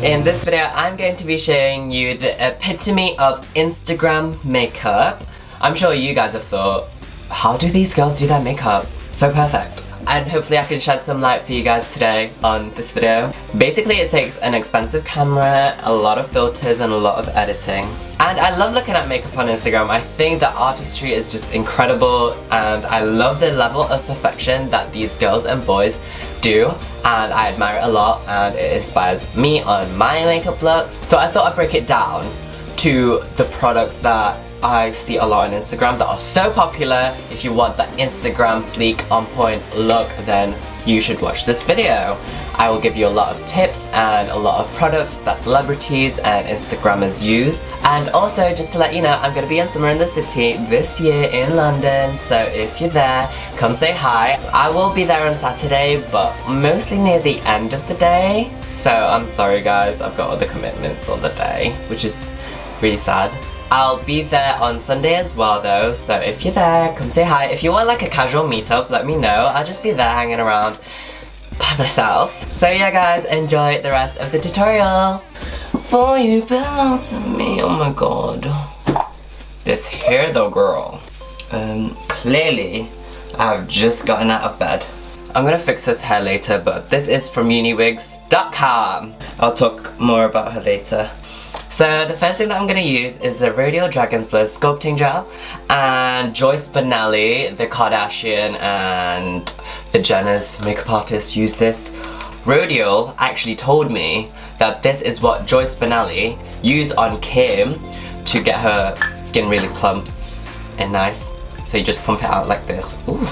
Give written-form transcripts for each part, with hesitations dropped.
In this video, I'm going to be showing you the epitome of Instagram makeup. I'm sure you guys have thought, how do these girls do their makeup so perfect? And hopefully I can shed some light for you guys today on this video. Basically, it takes an expensive camera, a lot of filters, and a lot of editing. And I love looking at makeup on Instagram. I think the artistry is just incredible, and I love the level of perfection that these girls and boys do, and I admire it a lot, and it inspires me on my makeup look. So I thought I'd break it down to the products that I see a lot on Instagram that are so popular. If you want that Instagram fleek on point look, then you should watch this video. I will give you a lot of tips and a lot of products that celebrities and Instagrammers use. And also, just to let you know, I'm going to be in Summer in the City this year in London, so if you're there, come say hi. I will be there on Saturday, but mostly near the end of the day. So I'm sorry guys, I've got other commitments on the day, which is really sad. I'll be there on Sunday as well though, so if you're there, come say hi. If you want like a casual meetup, let me know. I'll just be there hanging around by myself. So yeah guys, enjoy the rest of the tutorial. Boy, you belong to me, oh my god. This hair though, girl. Clearly, I've just gotten out of bed. I'm gonna fix this hair later, but this is from uniwigs.com. I'll talk more about her later. So the first thing that I'm going to use is the Radial Dragon's Blood Sculpting Gel, and Joyce Bonelli, the Kardashian and the Jenners makeup artist, use this. Radial actually told me that this is what Joyce Bonelli used on Kim to get her skin really plump and nice. So you just pump it out like this. Ooh,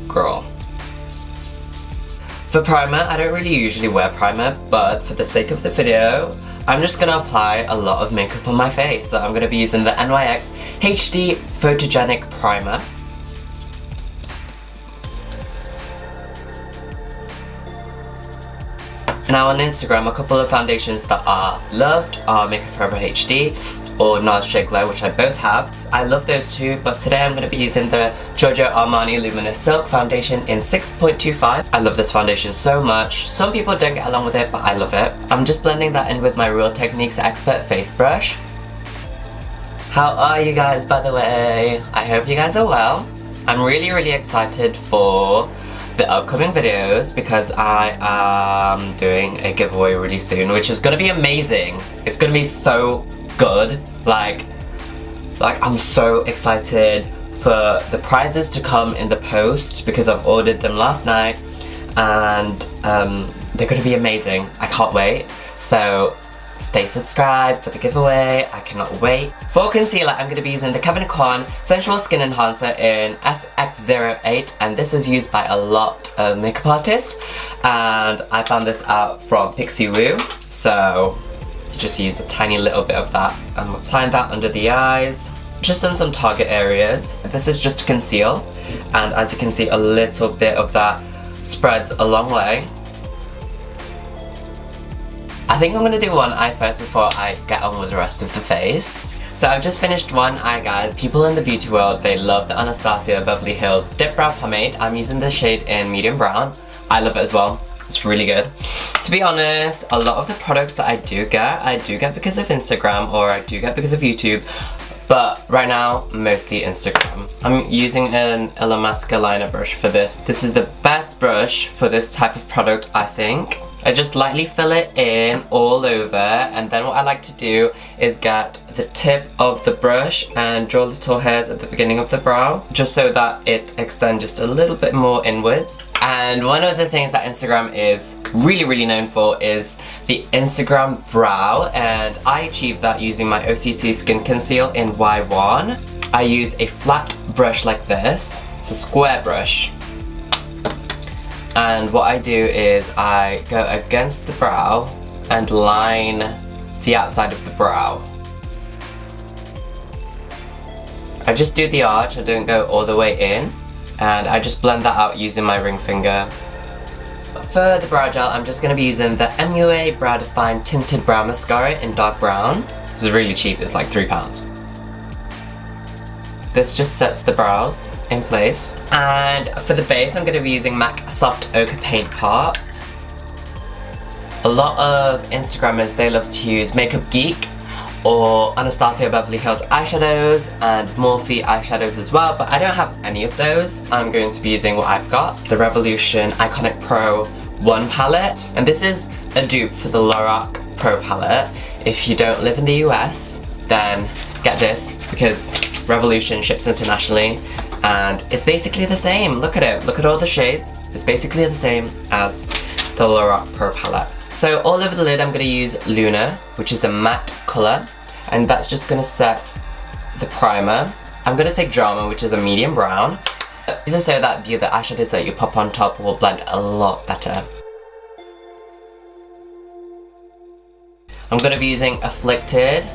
girl. For primer, I don't really usually wear primer, but for the sake of the video, I'm just gonna apply a lot of makeup on my face. So I'm gonna be using the NYX HD Photogenic Primer. Now on Instagram, a couple of foundations that are loved are Makeup Forever HD or NARS Shea Glow, which I both have. I love those two, but today I'm going to be using the Giorgio Armani Luminous Silk Foundation in 6.25. I love this foundation so much. Some people don't get along with it, but I love it. I'm just blending that in with my Real Techniques Expert Face Brush. How are you guys, by the way? I hope you guys are well. I'm really excited for the upcoming videos because I am doing a giveaway really soon, which is going to be amazing. It's going to be so good. Like I'm so excited for the prizes to come in the post because I've ordered them last night, and they're going to be amazing. I can't wait. So stay subscribed for the giveaway. I cannot wait. For concealer, I'm going to be using the Kevyn Aucoin Sensual Skin Enhancer in SX08, and this is used by a lot of makeup artists, and I found this out from Pixie Woo. So you just use a tiny little bit of that. I'm applying that under the eyes, just on some target areas. This is just to conceal, and as you can see, a little bit of that spreads a long way. I think I'm going to do one eye first before I get on with the rest of the face. So I've just finished one eye, guys. People in the beauty world, they love the Anastasia Beverly Hills Dip Brow Pomade. I'm using the shade in medium brown. I love it as well. It's really good. To be honest, a lot of the products that I do get because of Instagram, or I do get because of YouTube. But right now, mostly Instagram. I'm using an Illamasqua liner brush for this. This is the best brush for this type of product, I think. I just lightly fill it in all over, and then what I like to do is get the tip of the brush and draw little hairs at the beginning of the brow, just so that it extends just a little bit more inwards. And one of the things that Instagram is really known for is the Instagram brow, and I achieve that using my OCC Skin Conceal in Y1. I use a flat brush like this. It's a square brush. And what I do is I go against the brow and line the outside of the brow. I just do the arch, I don't go all the way in, and I just blend that out using my ring finger. For the brow gel, I'm just going to be using the MUA Brow Define Tinted Brow Mascara in dark brown. This is really cheap, it's like £3. This just sets the brows in place. And for the base, I'm going to be using MAC Soft Ochre Paint Pot. A lot of Instagrammers, they love to use Makeup Geek or Anastasia Beverly Hills eyeshadows and Morphe eyeshadows as well, but I don't have any of those. I'm going to be using what I've got, the Revolution Iconic Pro 1 palette, and this is a dupe for the Lorac Pro palette. If you don't live in the US, then get this, because Revolution ships internationally, and it's basically the same. Look at it, look at all the shades. It's basically the same as the Lorac Pro palette. So all over the lid I'm going to use Luna, which is a matte colour, and that's just going to set the primer. I'm going to take Drama, which is a medium brown. These are so that the other eyeshadows that you pop on top will blend a lot better. I'm going to be using Afflicted,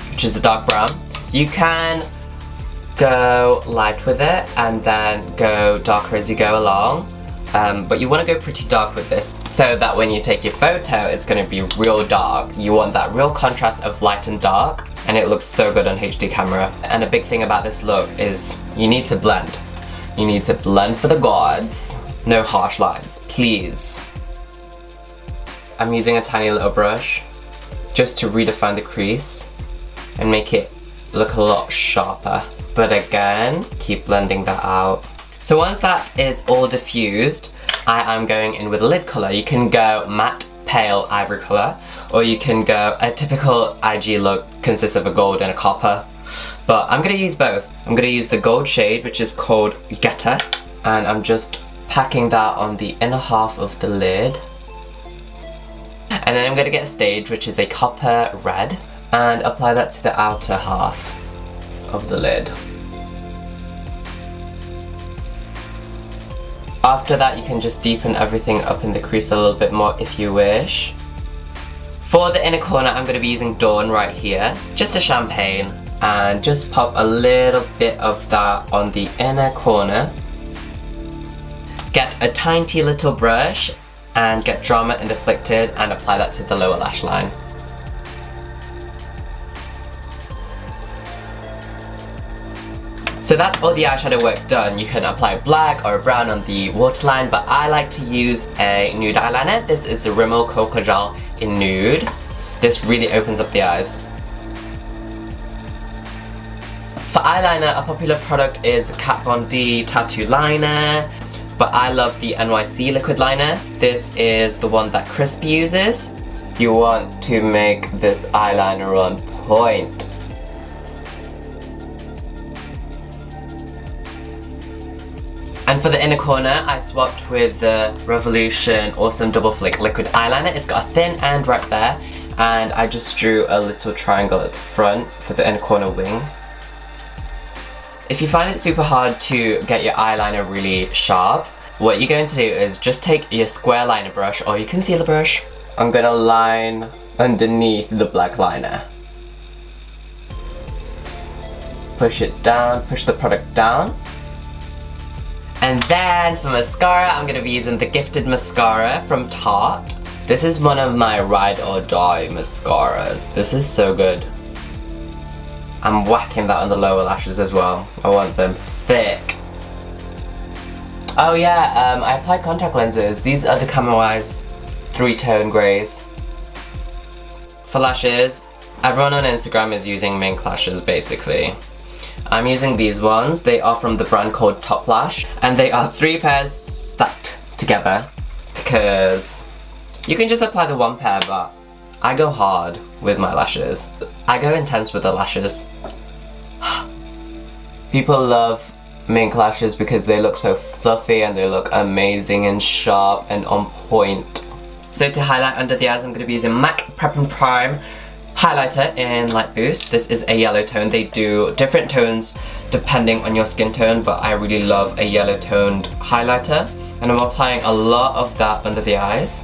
which is a dark brown. You can go light with it and then go darker as you go along. But you want to go pretty dark with this so that when you take your photo it's going to be real dark. You want that real contrast of light and dark, and it looks so good on HD camera. And a big thing about this look is you need to blend. You need to blend for the gods. No harsh lines, please. I'm using a tiny little brush just to redefine the crease and make it look a lot sharper. But again, keep blending that out. So once that is all diffused, I am going in with a lid colour. You can go matte pale ivory colour, or you can go, a typical IG look consists of a gold and a copper, but I'm going to use both. I'm going to use the gold shade, which is called Getter, and I'm just packing that on the inner half of the lid. And then I'm going to get Stage, which is a copper red, and apply that to the outer half of the lid. After that, you can just deepen everything up in the crease a little bit more if you wish. For the inner corner, I'm going to be using Dawn right here, just a champagne, and just pop a little bit of that on the inner corner. Get a tiny little brush and get Drama and Afflicted and apply that to the lower lash line. So that's all the eyeshadow work done. You can apply black or brown on the waterline, but I like to use a nude eyeliner. This is the Rimmel Cocoa Gel in Nude. This really opens up the eyes. For eyeliner, a popular product is the Kat Von D Tattoo Liner, but I love the NYC liquid liner. This is the one that Crisp uses. You want to make this eyeliner on point. And for the inner corner, I swapped with the Revolution Awesome Double Flick Liquid Eyeliner. It's got a thin end right there, and I just drew a little triangle at the front for the inner corner wing. If you find it super hard to get your eyeliner really sharp, what you're going to do is just take your square liner brush or your concealer brush. I'm gonna line underneath the black liner. Push it down, push the product down. And then for mascara, I'm going to be using the Gifted Mascara from Tarte. This is one of my ride or die mascaras. This is so good. I'm whacking that on the lower lashes as well. I want them thick. Oh yeah, I applied contact lenses. These are the Camo-Eyes 3-tone greys. For lashes, everyone on Instagram is using mink lashes basically. I'm using these ones. They are from the brand called Top Lash, and they are 3 pairs stacked together because you can just apply the one pair, but I go hard with my lashes. I go intense with the lashes. People love mink lashes because they look so fluffy and they look amazing and sharp and on point. So to highlight under the eyes, I'm going to be using MAC Prep and Prime highlighter in Light Boost. This is a yellow tone. They do different tones depending on your skin tone, but I really love a yellow toned highlighter, and I'm applying a lot of that under the eyes,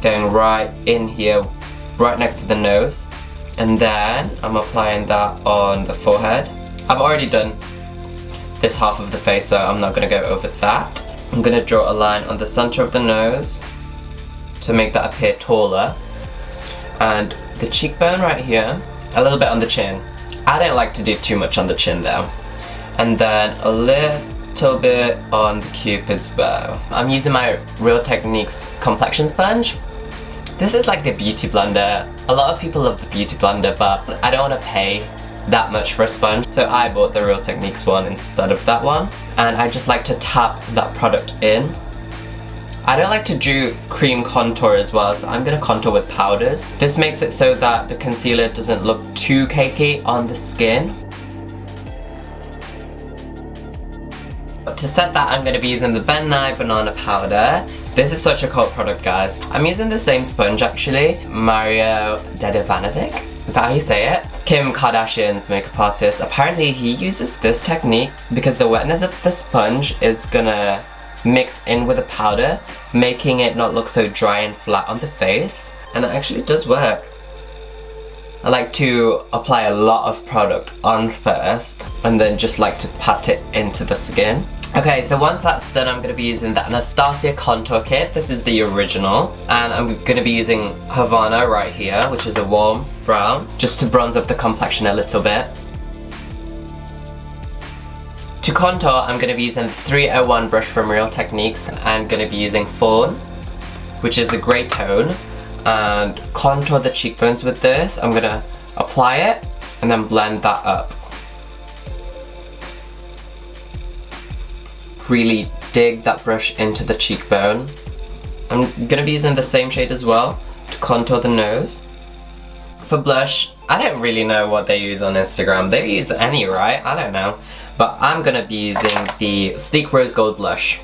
going right in here, right next to the nose, and then I'm applying that on the forehead. I've already done this half of the face, so I'm not going to go over that. I'm going to draw a line on the center of the nose to make that appear taller, and the cheekbone right here, a little bit on the chin. I don't like to do too much on the chin though. And then a little bit on the cupid's bow. I'm using my Real Techniques complexion sponge, This is like the beauty blender. A lot of people love the beauty blender, but I don't want to pay that much for a sponge, so I bought the Real Techniques one instead of that one. And I just like to tap that product in. I don't like to do cream contour as well, so I'm going to contour with powders. This makes it so that the concealer doesn't look too cakey on the skin. But to set that, I'm going to be using the Ben Nye Banana Powder. This is such a cult product, guys. I'm using the same sponge actually, Mario Dedivanovic. Is that how you say it? Kim Kardashian's makeup artist. Apparently he uses this technique because the wetness of the sponge is gonna mix in with the powder, making it not look so dry and flat on the face. And it actually does work. I like to apply a lot of product on first and then just like to pat it into the skin. Okay, so once that's done, I'm going to be using the Anastasia Contour Kit. This is the original. And I'm going to be using Havana right here, which is a warm brown, just to bronze up the complexion a little bit. To contour, I'm going to be using the 301 brush from Real Techniques. I'm going to be using Fawn, which is a great tone. And contour the cheekbones with this. I'm going to apply it and then blend that up. Really dig that brush into the cheekbone. I'm gonna be using the same shade as well to contour the nose. For blush, I don't really know what they use on Instagram. They use any, right? I don't know. But I'm gonna be using the Sleek Rose Gold Blush.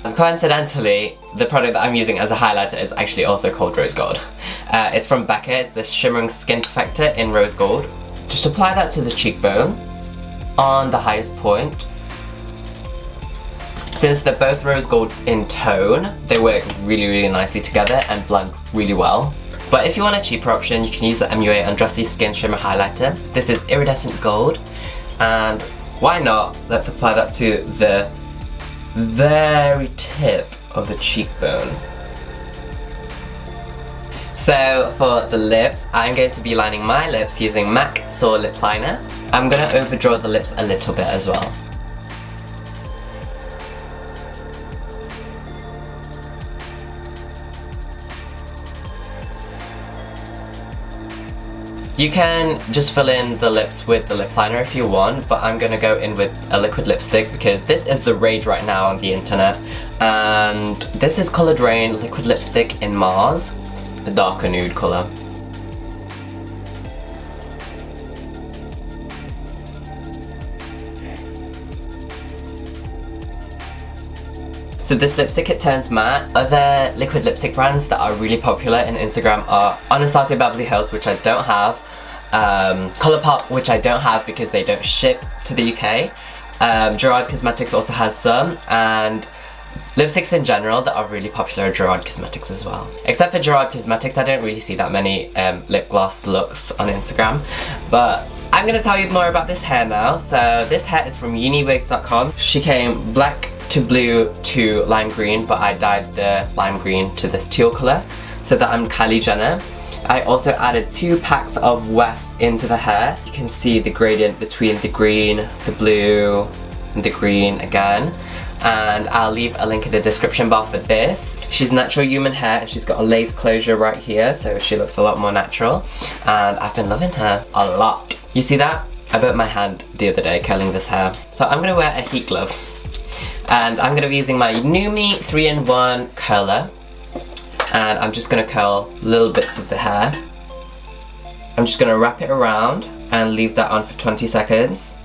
And coincidentally, the product that I'm using as a highlighter is actually also called Rose Gold. It's from Becca. It's the Shimmering Skin Perfector in Rose Gold. Just apply that to the cheekbone on the highest point. Since they're both rose gold in tone, they work really nicely together and blend really well. But if you want a cheaper option, you can use the MUA Undressy Skin Shimmer Highlighter. This is iridescent gold, and why not? Let's apply that to the very tip of the cheekbone. So for the lips, I'm going to be lining my lips using MAC Soar Lip Liner. I'm going to overdraw the lips a little bit as well. You can just fill in the lips with the lip liner if you want, but I'm going to go in with a liquid lipstick because this is the rage right now on the internet. And this is Coloured Rain liquid lipstick in Mars. It's a darker nude colour. So this lipstick, it turns matte. Other liquid lipstick brands that are really popular in Instagram are Anastasia Beverly Hills, which I don't have, Colourpop, which I don't have because they don't ship to the UK. Gerard Cosmetics also has some, and lipsticks in general that are really popular are Gerard Cosmetics as well. Except for Gerard Cosmetics, I don't really see that many lip gloss looks on Instagram. But I'm going to tell you more about this hair now. So this hair is from uniwigs.com. She came black to blue to lime green, but I dyed the lime green to this teal colour so that I'm Kylie Jenner. I also added 2 packs of wefts into the hair. You can see the gradient between the green, the blue, and the green again. And I'll leave a link in the description bar for this. She's natural human hair and she's got a lace closure right here, so she looks a lot more natural. And I've been loving her a lot. You see that? I burnt my hand the other day curling this hair. So I'm gonna wear a heat glove. And I'm gonna be using my Numi 3-in-1 curler. And I'm just gonna curl little bits of the hair. I'm just gonna wrap it around and leave that on for 20 seconds.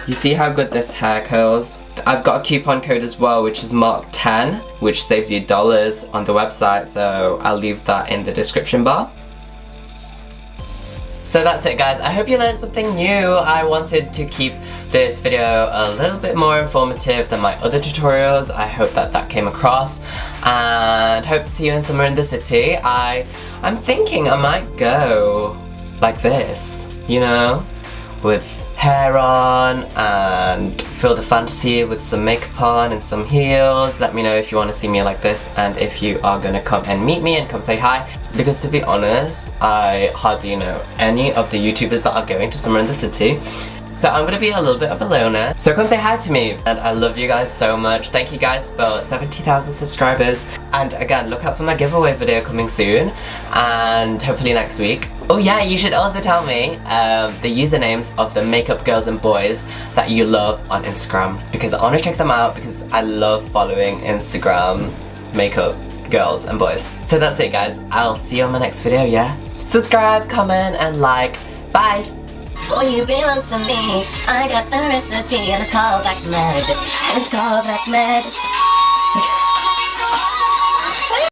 You see how good this hair curls? I've got a coupon code as well, which is MARK10, which saves you dollars on the website, so I'll leave that in the description bar. So that's it, guys. I hope you learned something new. I wanted to keep this video a little bit more informative than my other tutorials. I hope that that came across, and hope to see you in Summer in the City. I'm thinking I might go like this, you know, with hair on and feel the fantasy with some makeup on and some heels. Let me know if you want to see me like this and if you are gonna come and meet me and come say hi, because to be honest, I hardly know any of the YouTubers that are going to Summer in the City. So I'm gonna be a little bit of a loner. So come say hi to me. And I love you guys so much. Thank you guys for 70,000 subscribers. And again, look out for my giveaway video coming soon. And hopefully next week. Oh yeah, you should also tell me the usernames of the makeup girls and boys that you love on Instagram. Because I wanna check them out because I love following Instagram makeup girls and boys. So that's it guys. I'll see you on my next video, yeah? Subscribe, comment, and like. Bye! Boy, you belong to me. I got the recipe and it's called black magic. And it's called black magic.